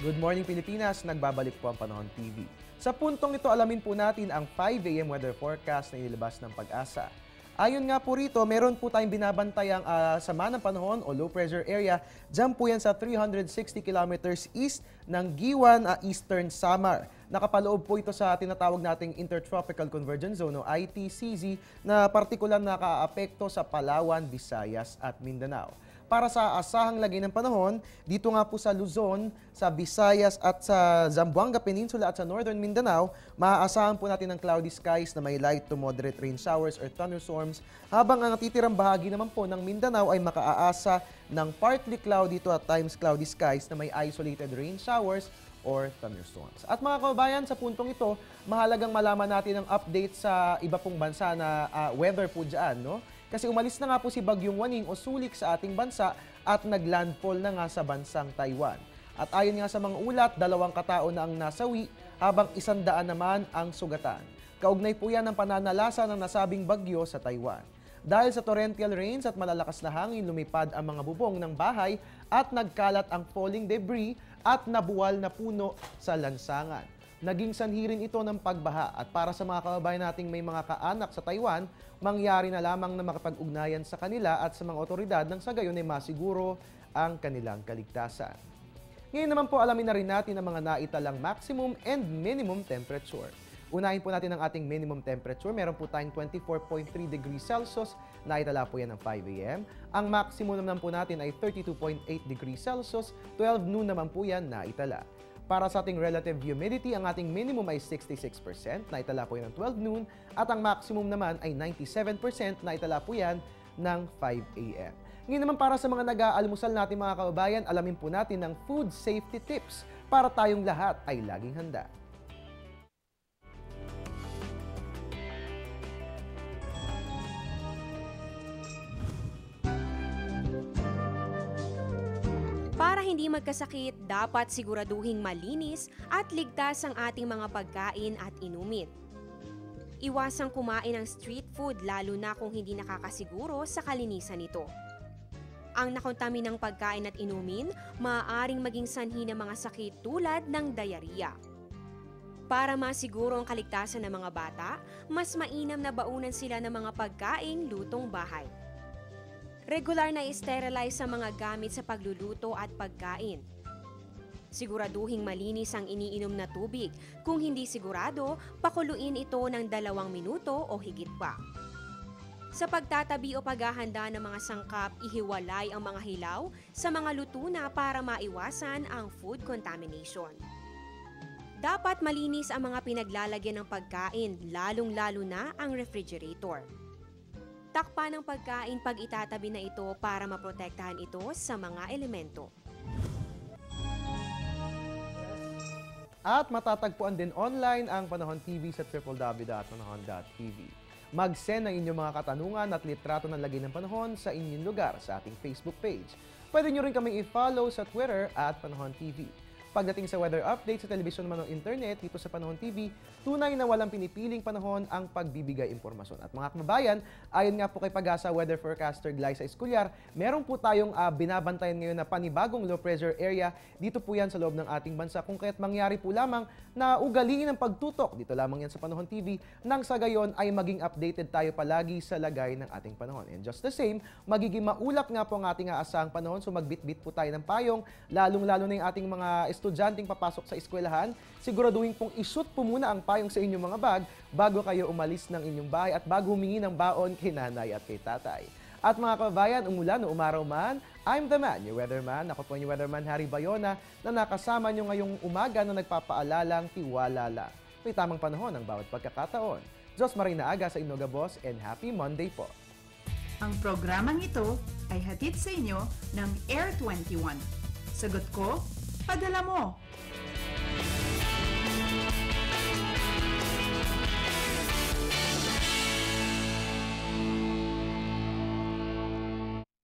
Good morning Pilipinas, nagbabalik po ang Panahon TV. Sa puntong ito, alamin po natin ang 5 AM weather forecast na inilabas ng Pag-asa. Ayon nga po rito, meron po tayong binabantayang sama ng panahon o low pressure area. Diyan po yan sa 360 kilometers east ng Giwan, Eastern Samar. Nakapaloob po ito sa tinatawag nating Intertropical Convergence Zone o ITCZ na partikular nakaapekto sa Palawan, Visayas at Mindanao. Para sa asahang lagay ng panahon, dito nga po sa Luzon, sa Visayas at sa Zamboanga Peninsula at sa Northern Mindanao, maaasahan po natin ng cloudy skies na may light to moderate rain showers or thunderstorms, habang ang titirang bahagi naman po ng Mindanao ay makaaasa ng partly cloudy to at times cloudy skies na may isolated rain showers or thunderstorms. At mga kababayan, sa puntong ito, mahalagang malaman natin ang update sa iba pong bansa na weather po dyan, no? Kasi umalis na nga po si Bagyong Waning o Sulik sa ating bansa at naglandfall na nga sa bansang Taiwan. At ayon nga sa mga ulat, 2 katao na ang nasawi habang 100 naman ang sugatan. Kaugnay po yan ng pananalasa ng nasabing bagyo sa Taiwan. Dahil sa torrential rains at malalakas na hangin, lumipad ang mga bubong ng bahay at nagkalat ang falling debris at nabuwal na puno sa lansangan. Naging sanhi rin ito ng pagbaha at para sa mga kababayan nating may mga kaanak sa Taiwan, mangyari na lamang na makapag-ugnayan sa kanila at sa mga otoridad nang sa gayon ay masiguro ang kanilang kaligtasan. Ngayon naman po alamin na rin natin ang mga naitalang maximum and minimum temperature. Unahin po natin ang ating minimum temperature. Meron po tayong 24.3 degrees Celsius. Naitala po yan ng 5 AM. Ang maximum naman po natin ay 32.8 degrees Celsius. 12 noon naman po yan naitala. Para sa ating relative humidity, ang ating minimum ay 66%, naitala po yan ng 12 noon, at ang maximum naman ay 97%, naitala po yan ng 5 AM. Ngayon naman para sa mga nag-aalmusal natin mga kababayan, alamin po natin ang food safety tips para tayong lahat ay laging handa. Para hindi magkasakit, dapat siguraduhing malinis at ligtas ang ating mga pagkain at inumin. Iwasang kumain ng street food lalo na kung hindi nakakasiguro sa kalinisan nito. Ang nakontaminang pagkain at inumin, maaaring maging sanhi ng mga sakit tulad ng diarrhea. Para masiguro ang kaligtasan ng mga bata, mas mainam na baunan sila ng mga pagkaing lutong bahay. Regular na i-sterilize sa mga gamit sa pagluluto at pagkain. Siguraduhing malinis ang iniinom na tubig. Kung hindi sigurado, pakuluin ito ng 2 minuto o higit pa. Sa pagtatabi o paghahanda ng mga sangkap, ihiwalay ang mga hilaw sa mga luto na para maiwasan ang food contamination. Dapat malinis ang mga pinaglalagyan ng pagkain, lalong-lalo na ang refrigerator. Takpan ng pagkain pag itatabi na ito para maprotektahan ito sa mga elemento. At matatagpuan din online ang Panahon TV sa www.panahon.tv. Mag-send ng inyong mga katanungan at litrato ng lagay ng panahon sa inyong lugar sa ating Facebook page. Pwede nyo rin kaming i-follow sa Twitter at Panahon TV. Pagdating sa weather update sa telebisyon naman o internet dito sa Panahon TV, tunay na walang pinipiling panahon ang pagbibigay impormasyon. At mga kababayan, ayon nga po kay Pag-asa weather forecaster Glyza Esculiar, meron po tayong binabantayan ngayon na panibagong low pressure area. Dito po yan sa loob ng ating bansa. Kung kaya't mangyari po lamang na ugaliin ang pagtutok, dito lamang yan sa Panahon TV, nang sa gayon ay maging updated tayo palagi sa lagay ng ating panahon. And just the same, magiging maulap nga po ang ating aasahang panahon, so magbitbit po tayo ng payong, lalong-lalo na yung ating mga estudyanteng papasok sa eskwelahan, siguraduhin pong ishoot po muna ang payong sa inyong mga bag bago kayo umalis ng inyong bahay at bago humingi ng baon kay nanay at kay tatay. At mga kababayan, umulan o umaraw man, I'm the man, your weatherman. Ako po yung weatherman Harry Bayona na nakasama nyo ngayong umaga na nagpapaalalang tiwala lang. May tamang panahon ang bawat pagkakataon. Diyos Marina Aga sa Inoga Boss and Happy Monday po. Ang programang ito ay hatid sa inyo ng Air 21. Sagot ko, padala mo!